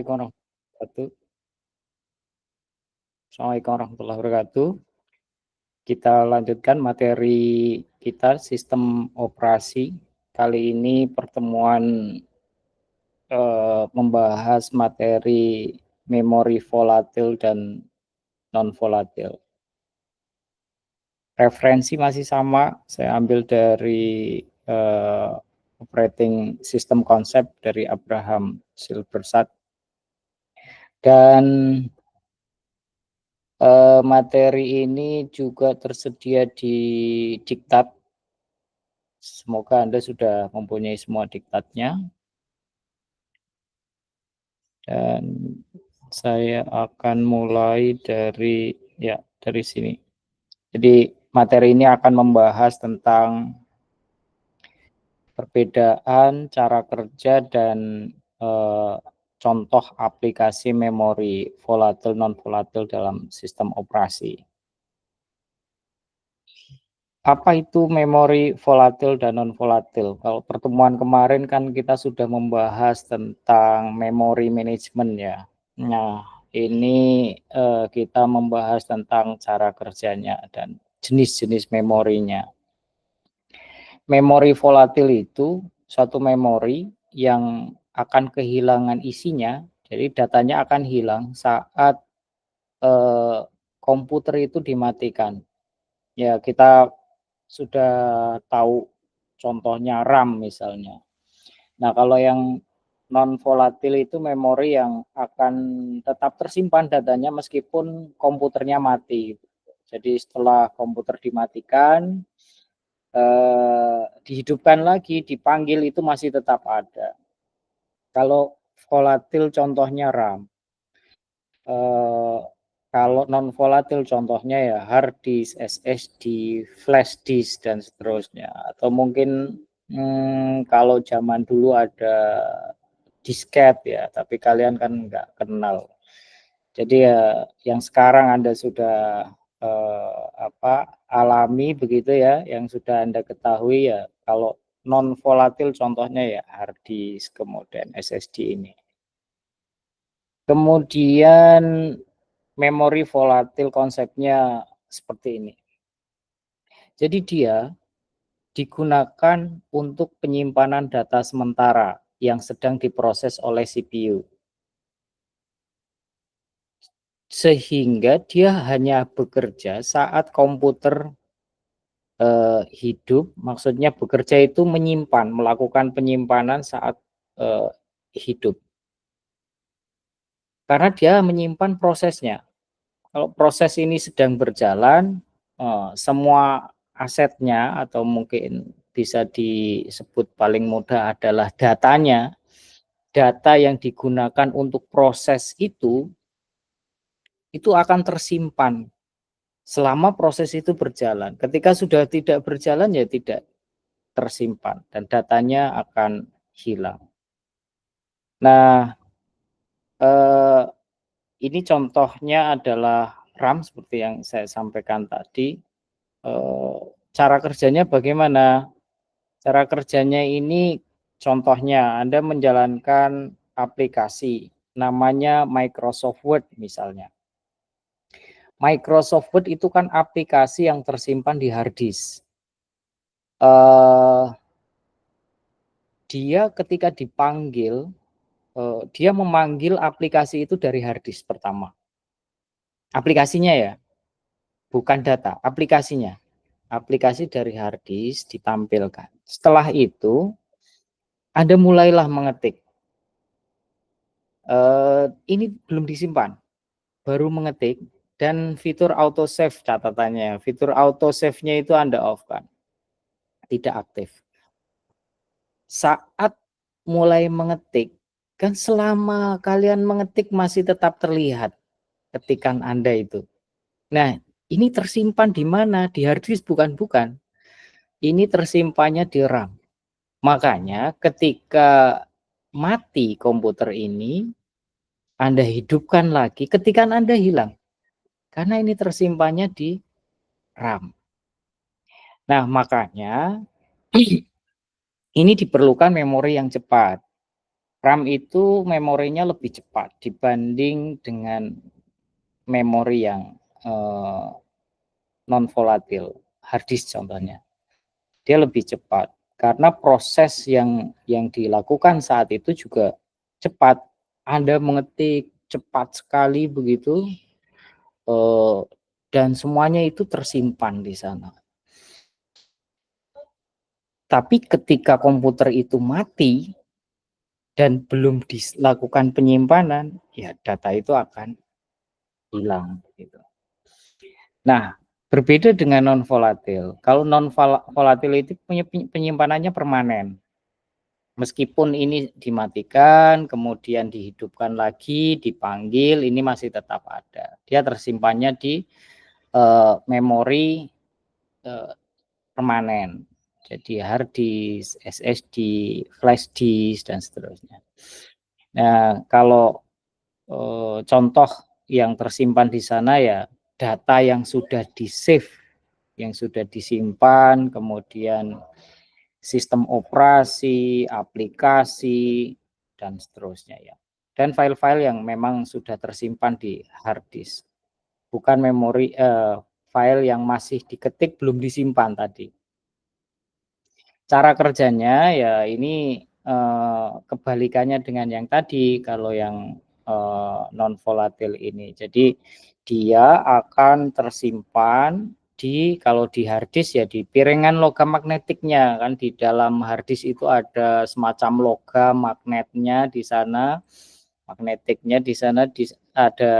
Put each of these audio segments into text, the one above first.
Assalamualaikum warahmatullahi wabarakatuh. Kita lanjutkan materi kita sistem operasi. Kali ini pertemuan membahas materi memori volatil dan non volatil. Referensi masih sama, saya ambil dari operating system concept dari Abraham Silberstadt. Dan materi ini juga tersedia di diktat. Semoga Anda sudah mempunyai semua diktatnya. Dan saya akan mulai dari sini. Jadi materi ini akan membahas tentang perbedaan cara kerja dan contoh aplikasi memori volatil non volatil dalam sistem operasi. Apa itu memori volatil dan non volatil? Kalau pertemuan kemarin kan kita sudah membahas tentang memori manajemen ya. Nah, ini kita membahas tentang cara kerjanya dan jenis-jenis memorinya. Memori volatil itu suatu memori yang akan kehilangan isinya, jadi datanya akan hilang saat komputer itu dimatikan. Ya, kita sudah tahu contohnya RAM misalnya. Nah, kalau yang non volatil itu memori yang akan tetap tersimpan datanya meskipun komputernya mati. Jadi setelah komputer dimatikan, dihidupkan lagi, dipanggil itu masih tetap ada. Kalau volatil contohnya RAM. Kalau non volatil contohnya ya hard disk, SSD, flash disk dan seterusnya. Atau mungkin kalau zaman dulu ada disket ya, tapi kalian kan nggak kenal. Jadi ya yang sekarang Anda sudah alami begitu ya, yang sudah Anda ketahui ya. Kalau non volatil contohnya ya hard disk, kemudian SSD ini. Kemudian memori volatil konsepnya seperti ini. Jadi dia digunakan untuk penyimpanan data sementara yang sedang diproses oleh CPU. Sehingga dia hanya bekerja saat komputer hidup, maksudnya bekerja itu menyimpan, melakukan penyimpanan saat hidup. Karena dia menyimpan prosesnya. Kalau proses ini sedang berjalan, semua asetnya atau mungkin bisa disebut paling mudah adalah datanya, data yang digunakan untuk proses itu akan tersimpan selama proses itu berjalan. Ketika sudah tidak berjalan ya tidak tersimpan dan datanya akan hilang. Nah, ini contohnya adalah RAM seperti yang saya sampaikan tadi. Cara kerjanya bagaimana? Cara kerjanya ini contohnya Anda menjalankan aplikasi namanya Microsoft Word misalnya. Microsoft Word itu kan aplikasi yang tersimpan di hard disk. Dia ketika dipanggil, dia memanggil aplikasi itu dari hard disk pertama. Aplikasinya ya, bukan data, aplikasinya. Aplikasi dari hard disk ditampilkan. Setelah itu, Anda mulailah mengetik. Ini belum disimpan, baru mengetik, dan fitur autosave catatannya. Fitur autosave-nya itu Anda off-kan, tidak aktif. Saat mulai mengetik, kan selama kalian mengetik masih tetap terlihat ketikan Anda itu. Nah, ini tersimpan di mana? Di hard disk bukan. Ini tersimpannya di RAM. Makanya ketika mati komputer ini, Anda hidupkan lagi, ketikan Anda hilang. Karena ini tersimpannya di RAM. Nah, makanya ini diperlukan memori yang cepat. RAM itu memorinya lebih cepat dibanding dengan memori yang non volatil, hard disk contohnya. Dia lebih cepat karena proses yang dilakukan saat itu juga cepat. Anda mengetik cepat sekali begitu, dan semuanya itu tersimpan di sana. Tapi ketika komputer itu mati dan belum dilakukan penyimpanan, ya data itu akan hilang gitu. Nah, berbeda dengan non volatil. Kalau non volatil itu punya penyimpanannya permanen. Meskipun ini dimatikan, kemudian dihidupkan lagi, dipanggil, ini masih tetap ada. Dia tersimpannya di memori permanen. Jadi hard disk, SSD, flash disk, dan seterusnya. Nah, kalau contoh yang tersimpan di sana ya data yang sudah di-save, yang sudah disimpan, kemudian sistem operasi, aplikasi, dan seterusnya ya. Dan file-file yang memang sudah tersimpan di hard disk, bukan memori file yang masih diketik belum disimpan tadi. Cara kerjanya ya ini kebalikannya dengan yang tadi kalau yang non volatil ini. Jadi dia akan tersimpan kalau di hard disk ya di piringan logam magnetiknya kan, di dalam hard disk itu ada semacam logam magnetnya di sana, magnetiknya di sana ada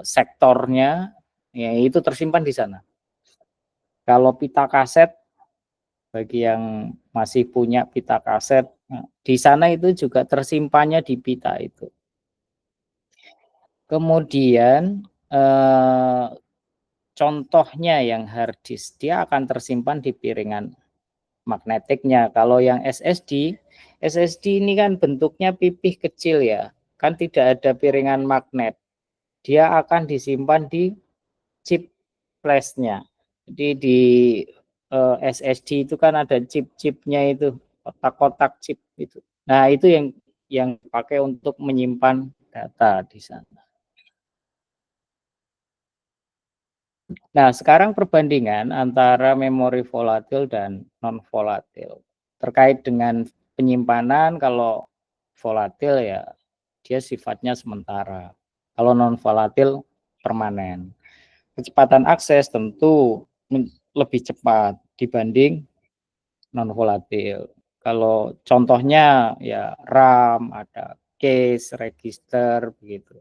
sektornya ya, itu tersimpan di sana. Kalau pita kaset, bagi yang masih punya pita kaset, di sana itu juga tersimpannya di pita itu. Kemudian contohnya yang hard disk, dia akan tersimpan di piringan magnetiknya. Kalau yang SSD, SSD ini kan bentuknya pipih kecil ya, kan tidak ada piringan magnet. Dia akan disimpan di chip flashnya. Jadi di SSD itu kan ada chip-chipnya itu, kotak-kotak chip itu. Nah, itu yang dipakai untuk menyimpan data di sana. Nah, sekarang perbandingan antara memori volatil dan non volatil. Terkait dengan penyimpanan, kalau volatil ya dia sifatnya sementara. Kalau non volatil permanen. Kecepatan akses tentu lebih cepat dibanding non volatil. Kalau contohnya ya RAM, ada case, register begitu.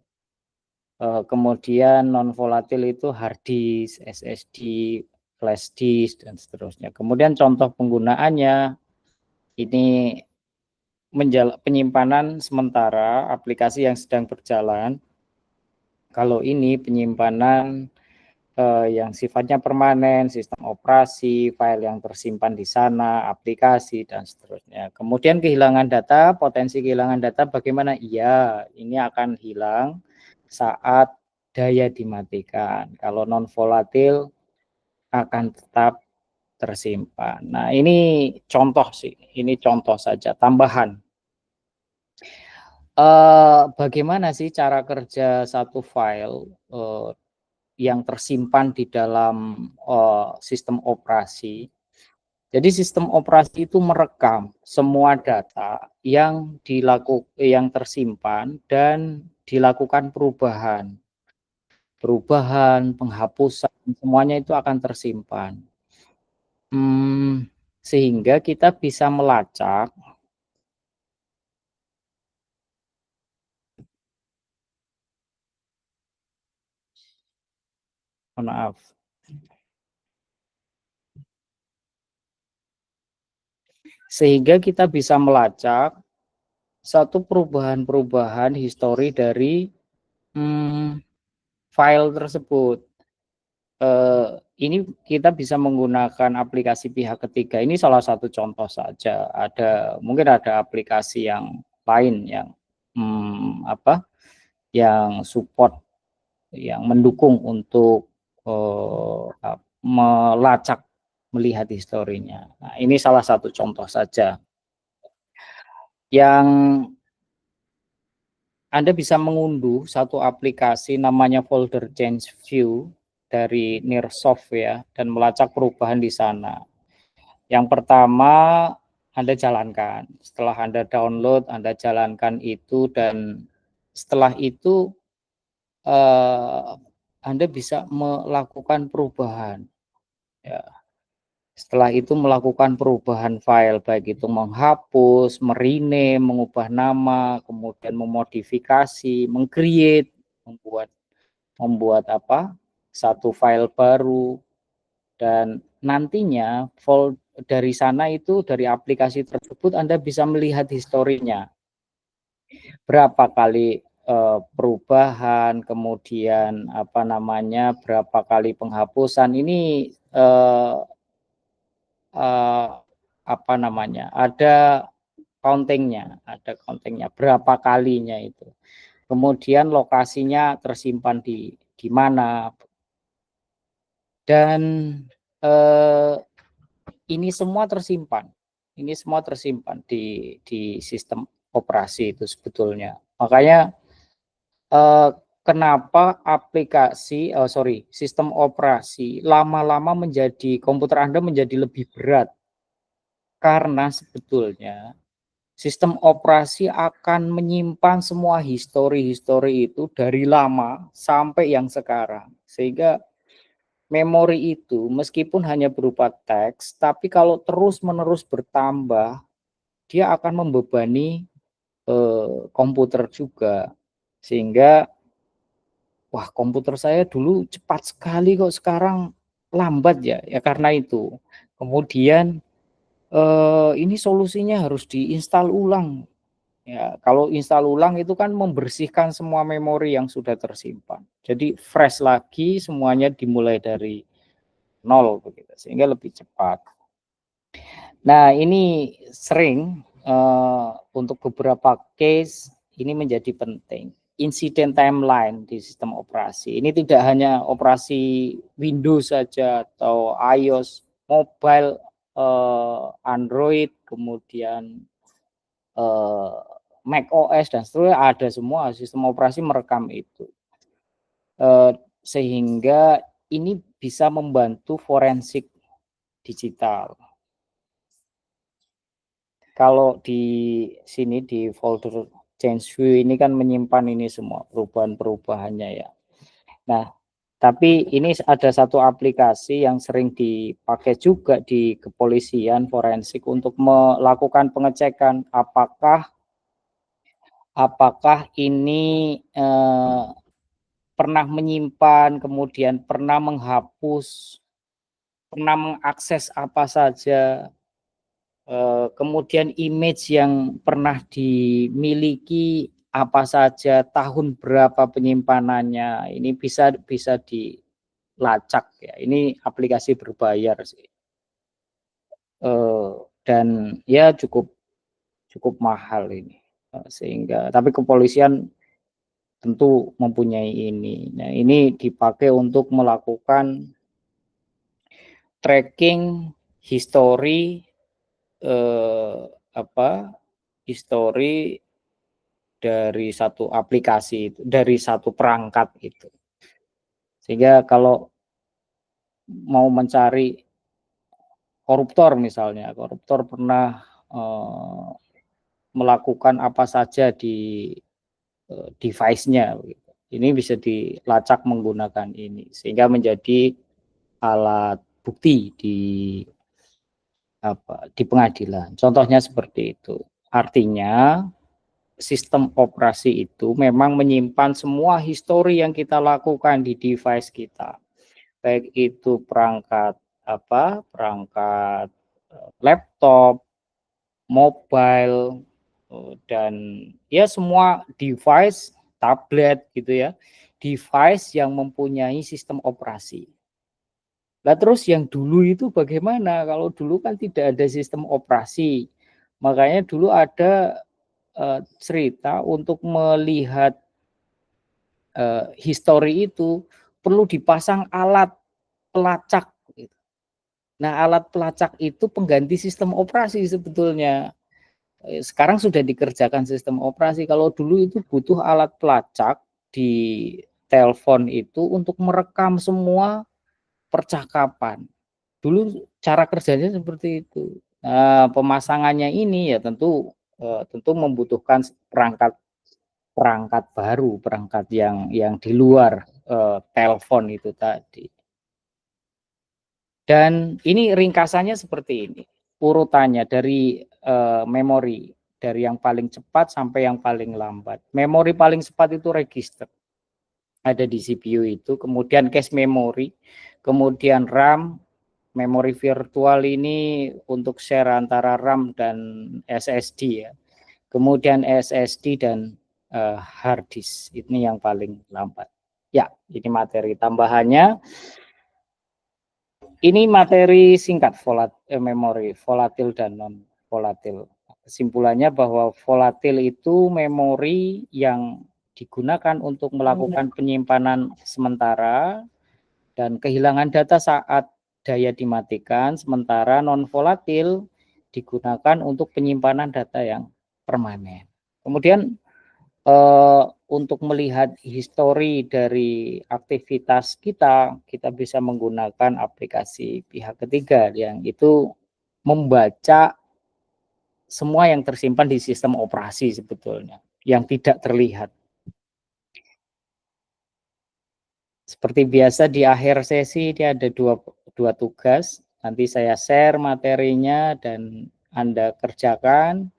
Kemudian non volatil itu hard disk, SSD, flash disk, dan seterusnya. Kemudian contoh penggunaannya ini penyimpanan sementara aplikasi yang sedang berjalan. Kalau ini penyimpanan yang sifatnya permanen, sistem operasi, file yang tersimpan di sana, aplikasi, dan seterusnya. Kemudian kehilangan data, potensi kehilangan data bagaimana? Iya, ini akan hilang saat daya dimatikan. Kalau non volatil akan tetap tersimpan. Nah, ini contoh sih, ini contoh saja, tambahan. Bagaimana sih cara kerja satu file yang tersimpan di dalam sistem operasi? Jadi sistem operasi itu merekam semua data yang tersimpan dan dilakukan perubahan, penghapusan, semuanya itu akan tersimpan. Sehingga kita bisa melacak, maaf, sehingga kita bisa melacak satu perubahan-perubahan histori dari file tersebut. Ini kita bisa menggunakan aplikasi pihak ketiga. Ini salah satu contoh saja. Mungkin ada aplikasi yang lain yang yang support, yang mendukung untuk melacak, melihat historinya. Nah, ini salah satu contoh saja. Yang Anda bisa mengunduh satu aplikasi namanya folder change view dari Nearsoft ya, dan melacak perubahan di sana. Yang pertama, Anda jalankan. Setelah Anda download, Anda jalankan itu, dan setelah itu Anda bisa melakukan perubahan. Ya. Setelah itu melakukan perubahan file, baik itu menghapus, merename, mengubah nama, kemudian memodifikasi, mengcreate, membuat membuat apa? Satu file baru, dan nantinya dari sana itu, dari aplikasi tersebut Anda bisa melihat historinya. Berapa kali perubahan, kemudian apa namanya, berapa kali penghapusan. Ini apa namanya, ada countingnya, berapa kalinya itu. Kemudian lokasinya tersimpan di mana, dan eh, ini semua tersimpan. Ini semua tersimpan di sistem operasi itu sebetulnya. Makanya kenapa sistem operasi lama-lama menjadi, komputer Anda menjadi lebih berat, karena sebetulnya sistem operasi akan menyimpan semua histori-histori itu dari lama sampai yang sekarang. Sehingga memori itu meskipun hanya berupa teks, tapi kalau terus-menerus bertambah, dia akan membebani komputer juga. Sehingga, wah, komputer saya dulu cepat sekali kok sekarang lambat ya, ya karena itu. Kemudian ini solusinya harus diinstal ulang. Ya, kalau install ulang itu kan membersihkan semua memori yang sudah tersimpan. Jadi fresh lagi, semuanya dimulai dari nol begitu, sehingga lebih cepat. Nah, ini sering untuk beberapa case ini menjadi penting. Insiden timeline di sistem operasi. Ini tidak hanya operasi Windows saja atau iOS, mobile, Android, kemudian Mac OS dan seterusnya, ada semua sistem operasi merekam itu. Sehingga ini bisa membantu forensik digital. Kalau di sini di folder change view ini kan menyimpan ini semua perubahan-perubahannya ya. Nah, tapi ini ada satu aplikasi yang sering dipakai juga di kepolisian forensik untuk melakukan pengecekan apakah ini pernah menyimpan, kemudian pernah menghapus, pernah mengakses apa saja, kemudian image yang pernah dimiliki apa saja, tahun berapa penyimpanannya. Ini bisa dilacak ya. Ini aplikasi berbayar sih. Dan ya cukup mahal ini. Sehingga tapi kepolisian tentu mempunyai ini. Nah, ini dipakai untuk melakukan tracking histori histori dari satu aplikasi itu, dari satu perangkat itu. Sehingga kalau mau mencari koruptor misalnya, koruptor pernah melakukan apa saja di device-nya, ini bisa dilacak menggunakan ini, sehingga menjadi alat bukti di pengadilan. Contohnya seperti itu. Artinya sistem operasi itu memang menyimpan semua histori yang kita lakukan di device kita, baik itu perangkat laptop, mobile, dan ya semua device, tablet gitu ya, device yang mempunyai sistem operasi. Nah, terus yang dulu itu bagaimana? Kalau dulu kan tidak ada sistem operasi, makanya dulu ada cerita untuk melihat histori itu perlu dipasang alat pelacak gitu. Nah, alat pelacak itu pengganti sistem operasi sebetulnya. sekarang sudah dikerjakan sistem operasi. Kalau dulu itu butuh alat pelacak di telepon itu untuk merekam semua percakapan. Dulu cara kerjanya seperti itu. Pemasangannya ini ya tentu membutuhkan perangkat baru, perangkat yang di luar telepon itu tadi. Dan ini ringkasannya seperti ini, urutannya dari memori, dari yang paling cepat sampai yang paling lambat. Memori paling cepat itu register, ada di CPU itu, kemudian cache memory, kemudian RAM, memori virtual ini untuk share antara RAM dan SSD ya. Kemudian SSD dan hard disk, ini yang paling lambat. Ya, ini materi tambahannya. Ini materi singkat memori volatil dan non volatil. Kesimpulannya bahwa volatil itu memori yang digunakan untuk melakukan penyimpanan sementara dan kehilangan data saat daya dimatikan, sementara non volatil digunakan untuk penyimpanan data yang permanen. Kemudian untuk melihat histori dari aktivitas kita, kita bisa menggunakan aplikasi pihak ketiga yang itu membaca semua yang tersimpan di sistem operasi sebetulnya, yang tidak terlihat. Seperti biasa di akhir sesi dia ada dua tugas, nanti saya share materinya dan Anda kerjakan,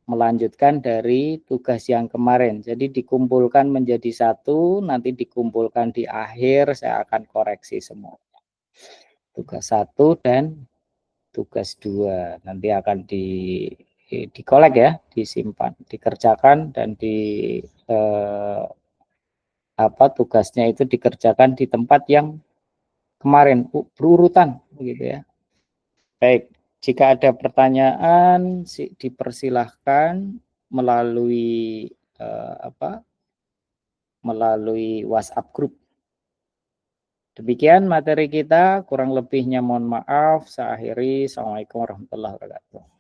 melanjutkan dari tugas yang kemarin. Jadi dikumpulkan menjadi satu, nanti dikumpulkan di akhir, saya akan koreksi semua. Tugas 1 dan tugas 2 nanti akan dikolek ya, disimpan, dikerjakan dan tugasnya itu dikerjakan di tempat yang kemarin berurutan begitu ya. Baik, jika ada pertanyaan dipersilahkan melalui melalui WhatsApp group. Demikian materi kita, kurang lebihnya mohon maaf. Saya akhiri. Assalamualaikum warahmatullahi wabarakatuh.